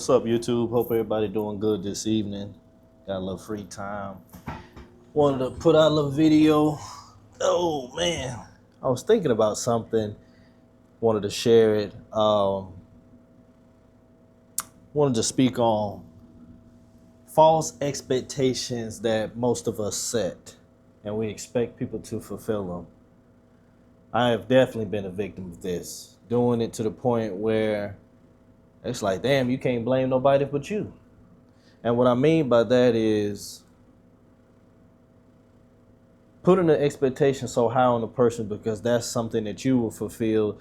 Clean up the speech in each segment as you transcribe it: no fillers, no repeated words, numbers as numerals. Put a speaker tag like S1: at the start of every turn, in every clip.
S1: What's up, YouTube? Hope everybody doing good this evening. Got a little free time. Wanted to put out a little video. Oh man, I was thinking about something. Wanted to share it. Wanted to speak on false expectations that most of us set, and we expect people to fulfill them. I have definitely been a victim of this, doing it to the point where it's like, damn, you can't blame nobody but you. And what I mean by that is putting the expectation so high on the person because that's something that you will fulfill,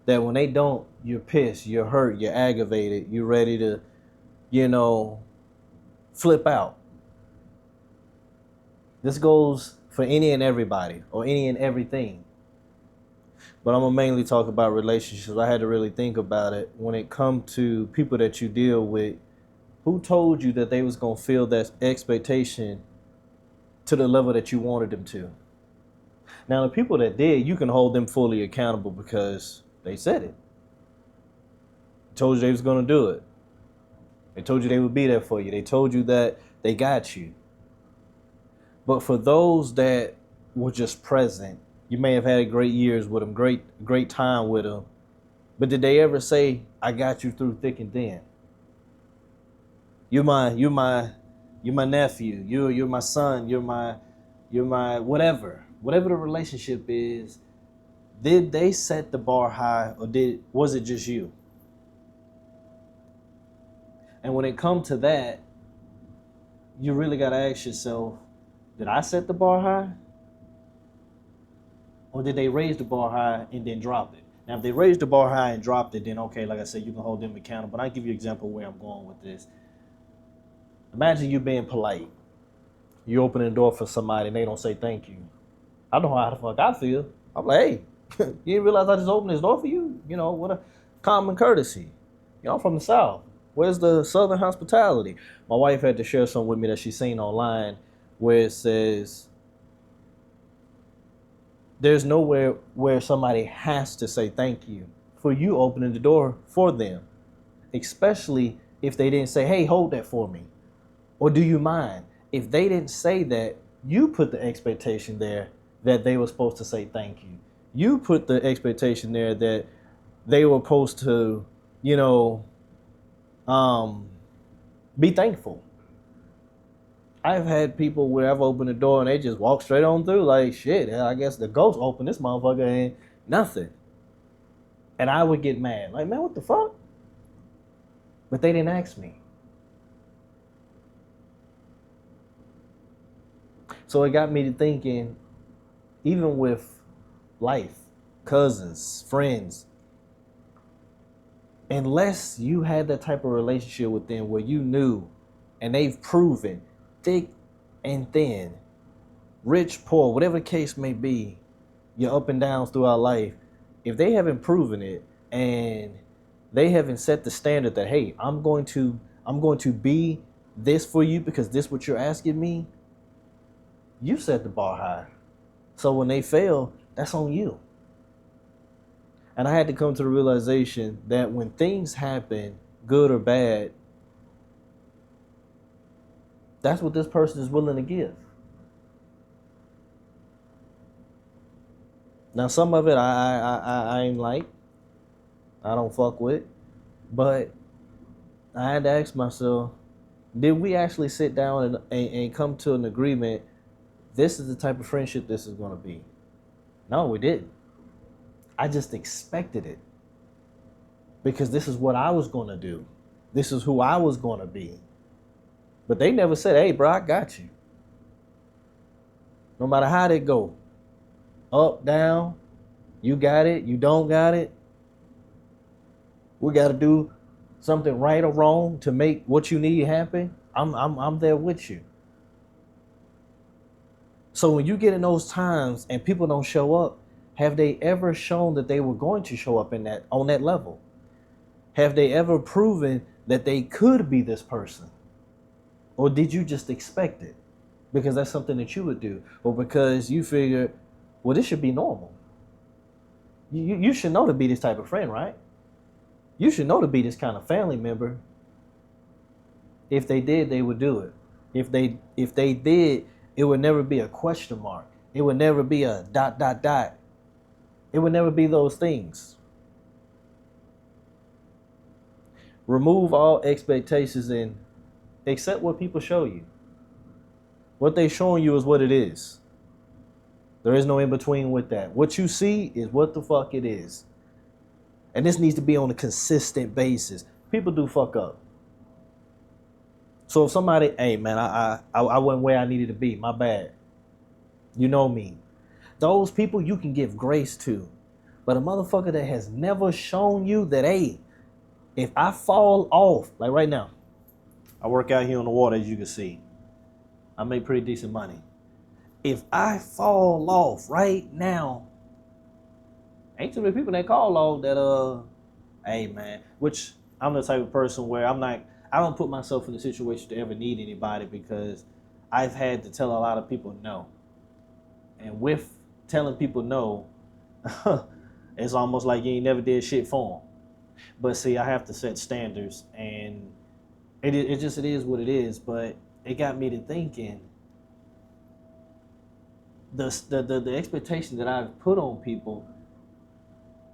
S1: that when they don't, you're pissed, you're hurt, you're aggravated, you're ready to, you know, flip out. This goes for any and everybody or any and everything. But I'm gonna mainly talk about relationships. I had to really think about it when it comes to people that you deal with. Who told you that they was gonna feel that expectation to the level that you wanted them to? Now, the people that did, you can hold them fully accountable because they said it. They told you they was going to do it. They told you they would be there for you. They told you that they got you. But for those that were just present, you may have had great years with them, great time with them. But did they ever say, "I got you through thick and thin"? You're my nephew. You're my son. You're my whatever the relationship is. Did they set the bar high, or was it just you? And when it comes to that, you really got to ask yourself, did I set the bar high? Or did they raise the bar high and then drop it? Now, if they raised the bar high and dropped it, then okay, like I said, you can hold them accountable. But I'll give you an example where I'm going with this. Imagine you being polite. You open the door for somebody and they don't say thank you. I know how the fuck I feel. I'm like, hey, you didn't realize I just opened this door for you? You know, what a common courtesy. You know, I'm from the South. Where's the Southern hospitality? My wife had to share something with me that she seen online where it says there's nowhere where somebody has to say thank you for you opening the door for them, especially if they didn't say, hey, hold that for me, or do you mind? If they didn't say that, you put the expectation there that they were supposed to say thank you. You put the expectation there that they were supposed to, you know, be thankful. I've had people where I've opened the door and they just walk straight on through like, shit, I guess the ghost opened this motherfucker and nothing. And I would get mad. Like, man, what the fuck? But they didn't ask me. So it got me to thinking, even with life, cousins, friends, unless you had that type of relationship with them where you knew and they've proven thick and thin, rich, poor, whatever the case may be, your up and downs throughout life, if they haven't proven it and they haven't set the standard that, hey, I'm going to be this for you because this is what you're asking me, you set the bar high. So when they fail, that's on you. And I had to come to the realization that when things happen, good or bad, that's what this person is willing to give. Now, some of it I ain't like, I don't fuck with, but I had to ask myself, did we actually sit down and come to an agreement? This is the type of friendship this is going to be. No, we didn't. I just expected it because this is what I was going to do. This is who I was going to be. But they never said, hey, bro, I got you. No matter how they go, up, down, you got it, you don't got it. We got to do something right or wrong to make what you need happen. I'm there with you. So when you get in those times and people don't show up, have they ever shown that they were going to show up on that level? Have they ever proven that they could be this person? Or did you just expect it? Because that's something that you would do. Or because you figured, well, this should be normal. You should know to be this type of friend, right? You should know to be this kind of family member. If they did, they would do it. If they did, it would never be a question mark. It would never be a dot dot dot. It would never be those things. Remove all expectations and accept what people show you. What they showing you is what it is. There is no in between with that. What you see is what the fuck it is. And this needs to be on a consistent basis. People do fuck up. So if somebody, hey man, I wasn't where I needed to be, my bad. You know me. Those people you can give grace to. But a motherfucker that has never shown you that, hey, if I fall off, like right now, I work out here on the water, as you can see. I make pretty decent money. If I fall off right now, ain't too many people that call off that, hey man, which I'm the type of person where I don't put myself in a situation to ever need anybody because I've had to tell a lot of people no. And with telling people no, it's almost like you ain't never did shit for them. But see, I have to set standards, and it is what it is. But it got me to thinking. The expectation that I've put on people,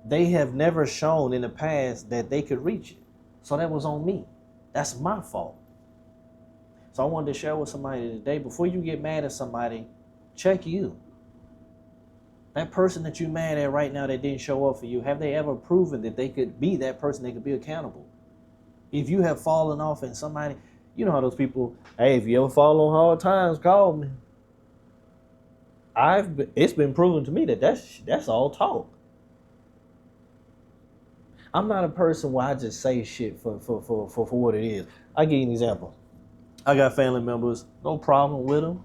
S1: they have never shown in the past that they could reach it. So that was on me. That's my fault. So I wanted to share with somebody today. Before you get mad at somebody, check you. That person that you're mad at right now that didn't show up for you, have they ever proven that they could be that person, they could be accountable? If you have fallen off and somebody, you know how those people, hey, if you ever fall on hard times, call me. It's been proven to me that that's all talk. I'm not a person where I just say shit for what it is. I give you an example. I got family members, no problem with them.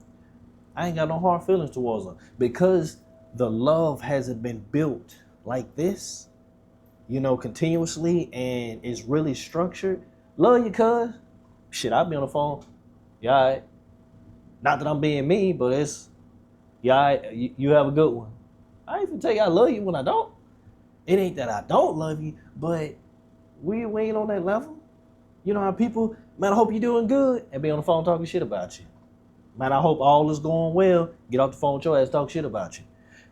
S1: I ain't got no hard feelings towards them because the love hasn't been built like this, continuously, and it's really structured. Love you, cuz. Shit, I'll be on the phone. Yeah, all right. Not that I'm being mean, but it's, yeah, all right, you have a good one. I even tell you I love you when I don't. It ain't that I don't love you, but we ain't on that level. You know how people, man, I hope you're doing good, and be on the phone talking shit about you. Man, I hope all is going well. Get off the phone with your ass, talk shit about you.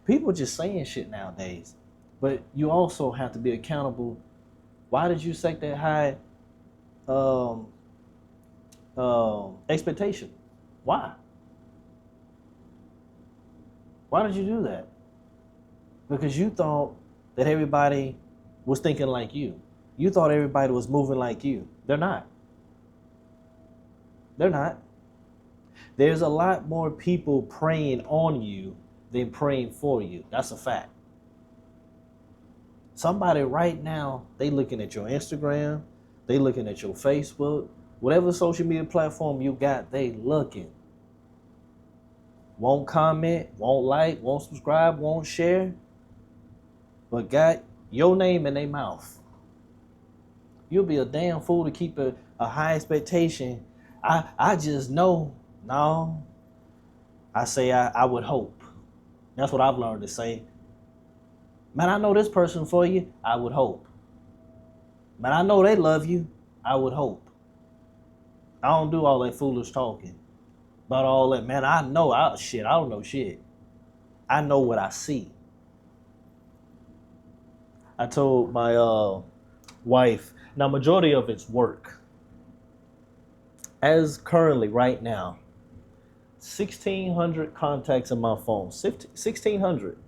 S1: People just saying shit nowadays. But you also have to be accountable. Why did you set that high expectation? Why? Why did you do that? Because you thought that everybody was thinking like you. You thought everybody was moving like you. They're not. They're not. There's a lot more people praying on you than praying for you. That's a fact. Somebody right now, they looking at your Instagram, they looking at your Facebook, whatever social media platform you got, they looking. Won't comment, won't like, won't subscribe, won't share, but got your name in their mouth. You'll be a damn fool to keep a high expectation. I just know. No. I say I would hope. That's what I've learned to say. Man, I know this person for you. I would hope. Man, I know they love you. I would hope. I don't do all that foolish talking about all that. Man, I know. I don't know shit. I know what I see. I told my wife, now majority of it's work. As currently, right now, 1,600 contacts in my phone. 1,600.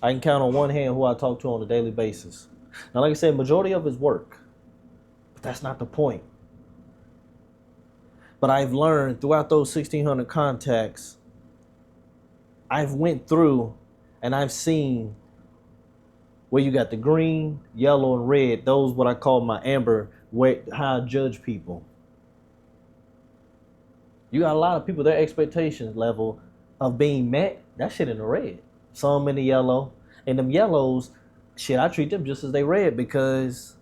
S1: I can count on one hand who I talk to on a daily basis. Now, like I said, majority of it's work. But that's not the point. But I've learned throughout those 1,600 contacts, I've went through and I've seen where you got the green, yellow, and red. Those what I call my amber, how I judge people. You got a lot of people, their expectations level of being met, that shit in the red. Some in the yellow. And them yellows, shit, I treat them just as they red because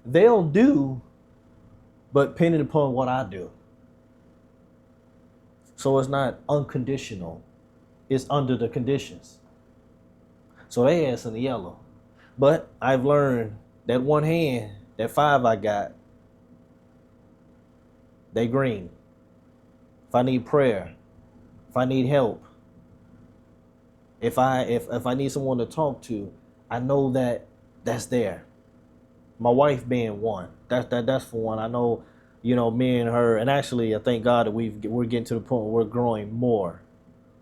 S1: they'll do, but depending upon what I do. So it's not unconditional. It's under the conditions. So they ass in the yellow. But I've learned that one hand, that 5 I got, they green. If I need prayer, if I need help, if I need someone to talk to, I know that that's there. My wife being one. That's for one. I know, me and her, and actually, I thank God that we're getting to the point where we're growing more.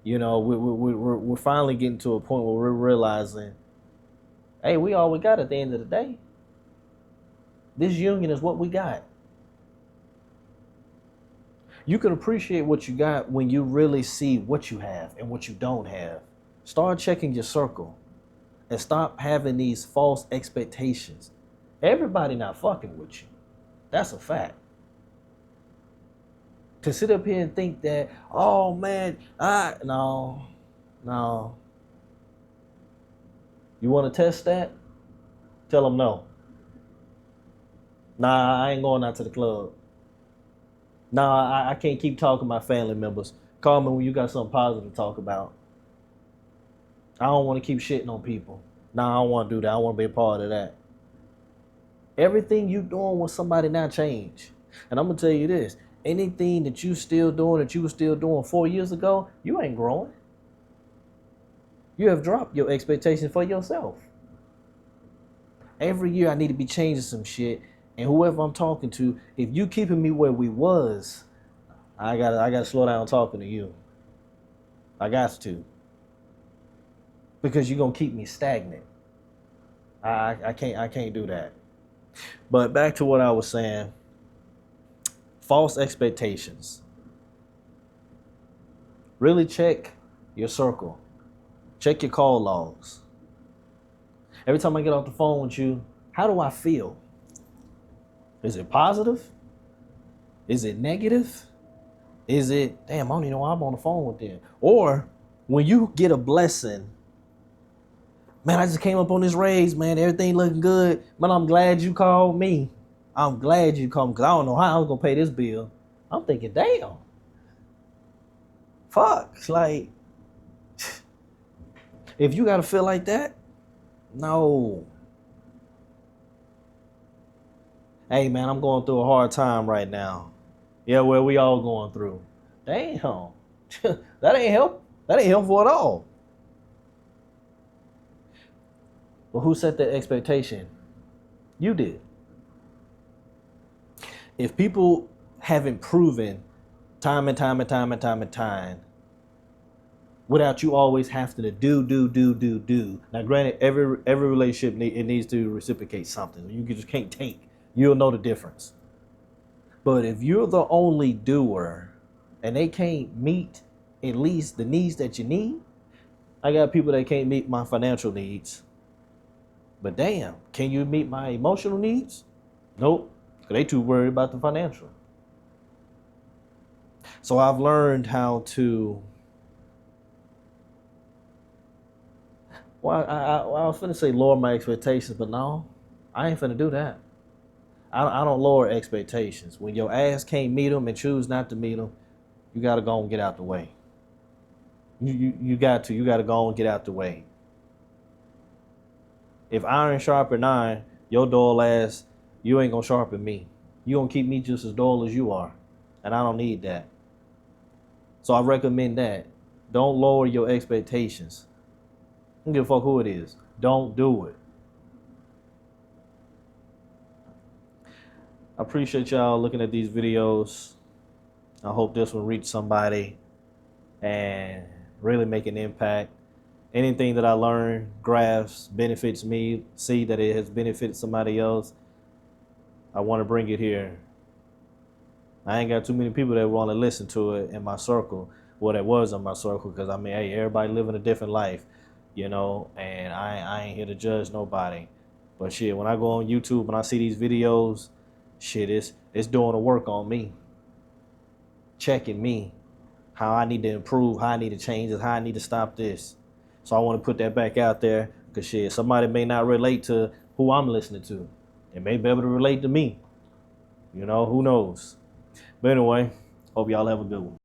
S1: We're finally getting to a point where we're realizing, hey, we all we got at the end of the day. This union is what we got. You can appreciate what you got when you really see what you have and what you don't have. Start checking your circle and stop having these false expectations. Everybody not fucking with you. That's a fact. To sit up here and think that, oh man, no. You want to test that? Tell them no. Nah, I ain't going out to the club. Nah, I can't keep talking to my family members. Call me when you got something positive to talk about. I don't want to keep shitting on people. Nah, I don't want to do that. I want to be a part of that. Everything you doing with somebody now change. And I'm going to tell you this. Anything that you still doing that you were still doing 4 years ago, you ain't growing. You have dropped your expectations for yourself. Every year I need to be changing some shit. And whoever I'm talking to, if you keeping me where we was, I gotta slow down talking to you. I got to. Because you're gonna keep me stagnant. I can't do that. But back to what I was saying. False expectations. Really check your circle. Check your call logs. Every time I get off the phone with you, how do I feel? Is it positive? Is it negative? Is it, damn, I don't even know why I'm on the phone with them. Or when you get a blessing, man, I just came up on this raise, man, everything looking good. Man, I'm glad you called me. I'm glad you called me because I don't know how I'm going to pay this bill. I'm thinking, damn. Fuck. It's like, if you got to feel like that, no. Hey, man, I'm going through a hard time right now. Yeah, well, we all going through. Damn. That ain't help. That ain't helpful at all. But who set that expectation? You did. If people haven't proven time and time without you always having to do. Now, granted, every relationship it needs to reciprocate something. You just can't take. You'll know the difference. But if you're the only doer and they can't meet at least the needs that you need, I got people that can't meet my financial needs. But damn, can you meet my emotional needs? Nope, because they too worried about the financial. So I've learned how to, I was finna say lower my expectations, but no, I ain't finna do that. I don't lower expectations. When your ass can't meet them and choose not to meet them, you got to go and get out the way. You got to go and get out the way. If iron sharpen iron, your dull ass, you ain't going to sharpen me. You going to keep me just as dull as you are. And I don't need that. So I recommend that. Don't lower your expectations. I don't give a fuck who it is. Don't do it. I appreciate y'all looking at these videos. I hope this will reach somebody and really make an impact. Anything that I learn, graphs, benefits me, see that it has benefited somebody else, I want to bring it here. I ain't got too many people that want to listen to it in my circle. Well, that was in my circle because, I mean, hey, everybody living a different life, and I ain't here to judge nobody. But shit, when I go on YouTube and I see these videos, shit, it's doing the work on me. Checking me. How I need to improve, how I need to change this, how I need to stop this. So I want to put that back out there because shit, somebody may not relate to who I'm listening to. They may be able to relate to me. Who knows? But anyway, hope y'all have a good one.